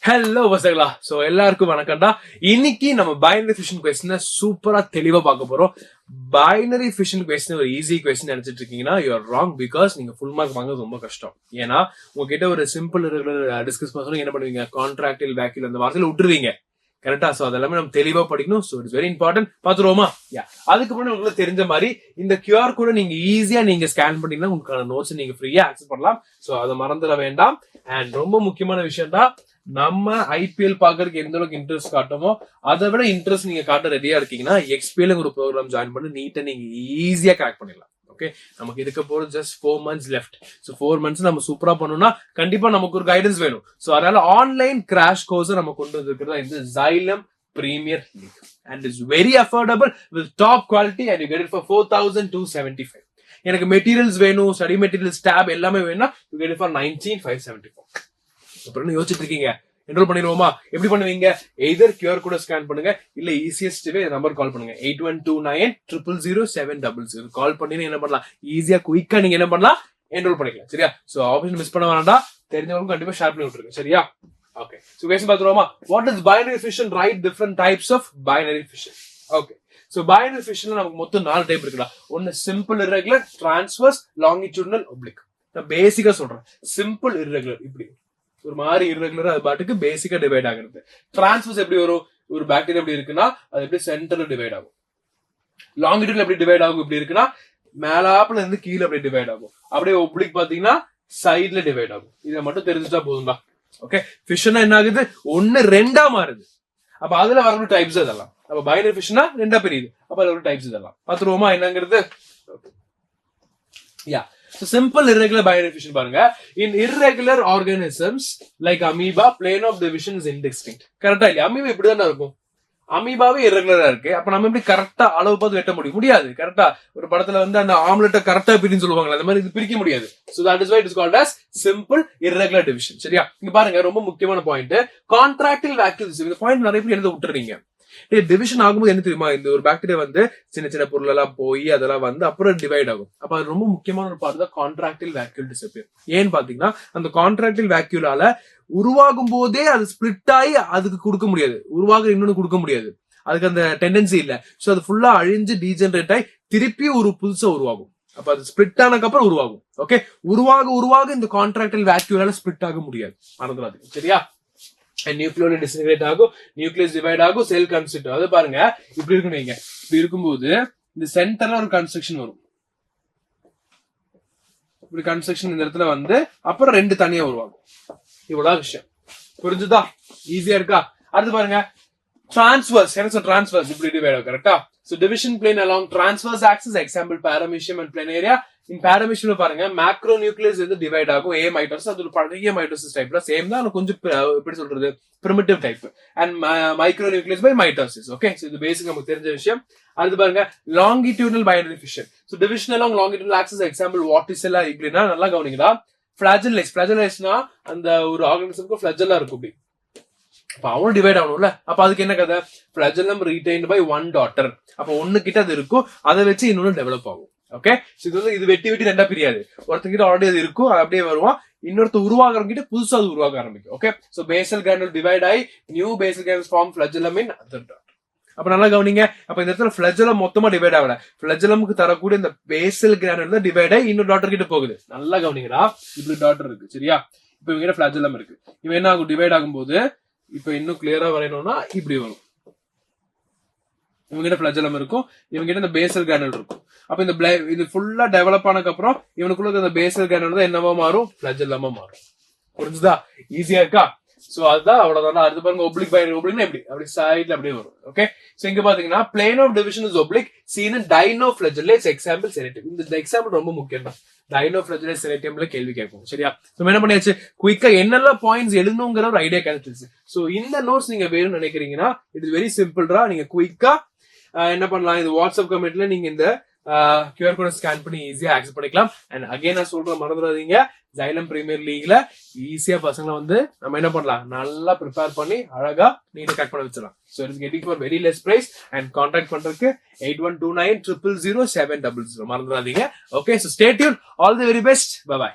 Hello வசங்களா. So எல்லாருக்கும் வணக்கம்டா. இன்னைக்கு நம்ம பைனரி ஃபிஷன் கொஸ்டினை சூப்பரா தெளிவா பார்க்க போறோம். பைனரி ஃபிஷன் கொஸ்டின் ஒரு ஈஸி கொஸ்டின் நினைச்சிட்டு இருக்கீங்கன்னா யூ ஆர் ராங். பிகாஸ் நீங்க ஃபுல் மார்க் வாங்குறது ரொம்ப கஷ்டம். ஏன்னா உங்ககிட்ட ஒரு சிம்பிள் டிஸ்கஸ் பண்ண என்ன பண்ணுவீங்க, கான்ட்ராக்டில் வேக்யூல் அந்த வார்த்தையில விட்டுருவீங்க. கரெக்டா? சோ அதெல்லாமே நம்ம தெளிவா படிக்கணும். So it's very important. பாத்துருவோமா? அதுக்கப்புறம் உங்களுக்கு தெரிஞ்ச மாதிரி இந்த கியூஆர் கூட நீங்க ஈஸியா நீங்க ஸ்கேன் பண்ணீங்கன்னா உங்களுக்கான நோட்ஸ் நீங்க ஃப்ரீயா ஆக்சஸ் பண்ணலாம். சோ அதை மறந்துட வேண்டாம். அண்ட் ரொம்ப முக்கியமான விஷயம் தான், நம்ம ஐபிஎல் பாக்குறதுக்கு எந்த அளவுக்கு இன்ட்ரெஸ்ட் காட்டுமோ அதை விட இன்ட்ரெஸ்ட் நீங்க காட்ட ரெடியா இருக்கீங்கன்னா எக்ஸ்பிஎல் ஒரு ப்ரோக்ராம் ஜாயின் பண்ணி நீட்டா நீங்க ஈஸியா கிராக் பண்ணிடலாம். ஓகே, நமக்கு இருக்க போறது just 4 months left. So 4 months நம்ம சூப்பரா பண்ணணும்னா கண்டிப்பா நமக்கு ஒரு கைடன்ஸ் வேணும். சோ அதனால ஆன்லைன் கிராஷ் கோர்ஸ் நம்ம கொண்டு வந்திருக்கிறதா இந்த Xylem Premier League and it's very affordable with top quality and you get it for 4,275. எனக்கு மெட்டீரியல்ஸ் வேணும், ஸ்டடி மெட்டீரியல்ஸ் டேப் எல்லாமே வேணும்னா you get it for 19,574. அப்புறம் யோசிச்சுட்டு இருக்கீங்க என்ரோல் பண்ணிடுவோமா? எப்படி பண்ணுவீங்க? எய்தர் கியூஆர் கூட ஸ்கேன் பண்ணுங்க, இல்ல ஈஸியஸ்ட் நம்பர் கால் பண்ணுங்க 8129000700. கால் பண்ணி என்ன பண்ணலாம், ஈஸியா குயிக்கா நீங்க என்ன பண்ணலாம், என்ரோல் பண்ணிக்கலாம். சரியா? சோ ஆப்ஷன் மிஸ் பண்ண வேண்டாம். தெரிஞ்சவங்க கண்டிப்பா ஷேர் பண்ணி விட்டுருங்க. சரியா? ஓகே, சோ கொஸ்டின் பாத்துருவோமா? What is binary fission? Right different types of binary fission. Okay, so binary ஃபிஷன்ல நமக்கு மொத்தம் 4 டைப் இருக்குடா. ஒன்னு simple irregular, transverse, longitudinal, oblique. நான் பேசிக்கா சொல்றேன். சிம்பிள் இர்ரெகுலர் இப்படி ஒரு மாதிரி இர்ரெகுலரா அது பாட்டுக்கு பேசிக்கா டிவைட் ஆகுறது. டிரான்ஸ்வர்ஸ் எப்படி வரும்? ஒரு பாக்டீரியா எப்படி இருக்குன்னா அது எப்படி சென்டர்ல டிவைட் ஆகும். லாங்கிடியூட்ல எப்படி டிவைட் ஆகும்? இப்படி இருக்குன்னா மேலாப்ல இருந்து கீழே அப்படி டிவைட் ஆகும். அப்படியே ஒப்ளிக் பாத்தீங்கன்னா சைட்ல டிவைட் ஆகும். இதை மட்டும் தெரிஞ்சுட்டா போதும்டா. ஓகே, ஃபிஷன்னா என்ன ஆகுது? 1 2 மாறுது. அப்ப அதுல வரக்கூடிய டைப்ஸ் அதெல்லாம். அப்ப பைனரி ஃபிஷ்னா 2 பிரியுது. அப்ப அதுல ஒரு டைப்ஸ் இதெல்லாம் பாத்துருவோமா என்னங்கிறது? யா, so simple irregular binary fission பாருங்க. In irregular organisms like amoeba, plane of division is indistinct. கரெக்டா இல்லையா? அமீபா இப்படிதான் இருக்கும். அமீபாவே irregular இருக்கு. அப்ப நம்ம எப்படி கரெக்டா அளவு பார்த்து வெட்ட முடியாது. கரெக்டா? ஒரு படத்துல வந்து அந்த ஆம்லெட்டை கரெக்டா பிரின்னு சொல்லுவாங்க, அந்த மாதிரி இது பிரிக்க முடியாது. So that is why it is called as simple irregular division. சரியா? இங்க பாருங்க, ரொம்ப முக்கியமான பாயிண்ட், கான்ட்ராக்டில் வேக்யூல்ஸ். இந்த பாயிண்ட் நிறைய பேர் எழுத விட்டுறீங்க. டிவிஷன் ஆகும்போது என்ன தெரியுமா, இந்த ஒரு பாக்டீரியா வந்து சின்ன சின்ன பொருள் எல்லாம் போய் அதெல்லாம் வந்து அப்புறம் டிவைட் ஆகும். அப்ப அது ரொம்ப முக்கியமான ஒரு பார்ட் தான் கான்ட்ராக்டில் வேக்யூல் டிஸப்பியர். ஏன்னு பாத்தீங்கன்னா அந்த கான்ட்ராக்டில் வேக்யூலால உருவாகும் போதே அது ஸ்பிளிட் ஆகி அதுக்கு கொடுக்க முடியாது, உருவாக இன்னொன்னு கொடுக்க முடியாது, அதுக்கு அந்த டெண்டன்சி இல்ல. சோ அது ஃபுல்லா அழிஞ்சு டீஜெனரேட் ஆகி திருப்பி ஒரு புதுசா உருவாகும். அப்ப அது ஸ்பிளிட் ஆனதுக்கு அப்புறம் உருவாகும். ஓகே, உருவாக இந்த கான்ட்ராக்டில் வேக்யூலால ஸ்பிளிட் ஆக முடியாது, மறந்துடாது. சரியா? நியூக்ளியோட டிஸ்இன்டகிரேட் ஆகும், நியூக்ளியஸ் டிவைட் ஆகும், செல் கன்ஸ்ட்ரக்ட். அது பாருங்க இப்படி இருக்குன்னு வைங்க. இப்படி இருக்கும்போது இந்த சென்டர்ல ஒரு கன்ஸ்ட்ரக்ஷன் வரும். இப்படி கன்ஸ்ட்ரக்ஷன் இந்த இடத்துல வந்து அப்புறம் 2 தனியா உருவாகும். இவ்வளவு விஷயம் புரிஞ்சுதா? ஈஸியா இருக்கா? அடுத்து பாருங்க டிரான்ஸ்வர்ஸ். என்ன டிரான்ஸ்வர்ஸ்? இப்படி டிவைட் ஆகும். கரெக்டா? So division plane along transverse axis, example paramecium and planaria. In paramecium பாருங்க macronucleus வந்து டிவைட் ஆகும். A mitosis, அது ஒரு பழைய மைட்டோசிஸ் டைப்ல சேம் தான், கொஞ்சம் எப்படி சொல்றது primitive type. And micronucleus by mitosis. Okay, so இது பேசிக் நமக்கு தெரிஞ்ச விஷயம். அடுத்து பாருங்க longitudinal binary fission. So division along longitudinal axis, example Vorticella iglia. நல்லா கவனிங்கடா. Flagellates. Flagellates-னா அந்த ஒரு ஆர்கானிசம்க்கு flagella இருக்கும். இப்படி அப்ப அவனும் டிவைட் ஆகணும்ல. அப்ப அதுக்கு என்ன கதை? flagellum retained by one daughter. அப்ப ஒண்ணு கிட்ட அது இருக்கும், அதை வச்சு இன்னொன்னு டெவலப் ஆகும். ஓகே, இது வந்து இது வெட்டி 2 பிரியாது. ஒருத்தங்கிட்ட ஆல்ரெடி அது இருக்கும், அது அப்படியே வருவான். இன்னொருத்த உருவாகிறவங்கிட்ட புதுசா அது உருவாக ஆரம்பிக்கும். Okay, so basal granule divide ஆகி new basal granules form flagellum in other daughter. அப்ப நல்லா கவனிங்க. அப்ப இந்த இடத்துல flagellum மொத்தமா டிவைட் ஆகல, flagellumக்கு தரக்கூடிய இந்த பேசல் கிரானுல் தான் டிவைட் ஆகி இன்னொரு டாட்டர் கிட்ட போகுது. நல்லா கவனிங்கடா. இப்படி டாட்டர் இருக்கு. சரியா? இப்ப இவங்க flagellum இருக்கு. இவன் என்ன ஆகும்? டிவைட் ஆகும்போது இப்ப இன்னும் கிளியரா வரையணும்னா இப்படி வரும். இவங்கிட்ட flagellum இருக்கும், இவங்கிட்ட இந்த பேசல் கிரானுல் இருக்கும். அப்ப இந்த இது ஃபுல்லா டெவலப் ஆனதுக்கு அப்புறம் இவனுக்குள்ள இந்த பேசல் கிரானுல் தான் என்னவா மாறும்? flagellum மாறும். புரிஞ்சுதா? ஈஸியா இருக்கா? சோ அதுதான், அவ்வளவுதான். அடுத்து பாருங்க ஒப்ளிக் பைனரி. ஒப்ளிக்னா எப்படி? அப்படி சைடுல அப்படியே வரும். ஓகே, சோ இங்க பாத்தீங்கன்னா plane of division is oblique, seen in dinoflagellates, example serratum. இந்த எக்ஸாம்பிள் ரொம்ப முக்கியம் தான். dinoflagellates serratumல கேள்வி கேட்கும். சரியா? சோ என்ன பண்ணியாச்சு, குயிக்கா என்னெல்லாம் பாயிண்ட்ஸ் எழுதணுங்கிற ஒரு ஐடியா கிடைச்சிருச்சு. சோ இந்த நோட்ஸ் நீங்க வேணும்னு நினைக்கிறீங்கன்னா இட் இஸ் வெரி சிம்பிள்ரா. நீங்க குயிக்கா என்ன பண்ணலாம், இது வாட்ஸ்அப் கமெண்ட்ல நீங்க இந்த கியூஆர் கோட ஸ்கேன் பண்ணி ஈஸியா ஆக்சஸ் பண்ணிக்கலாம். அண்ட் அகைன் நான் சொல்றேன், மறந்துடாதீங்க, Xylem Premier Leagueல ஈஸியா பசங்களை வந்து நம்ம என்ன பண்ணலாம், நல்லா ப்ரிப்பேர் பண்ணி அழகா நீங்க கட் பண்ண வச்சிடலாம். So it is getting for very less price and contact பண்றதுக்கு 8129000700. மறந்துடாதீங்க. Okay, so stay tuned. All the very best. Bye bye.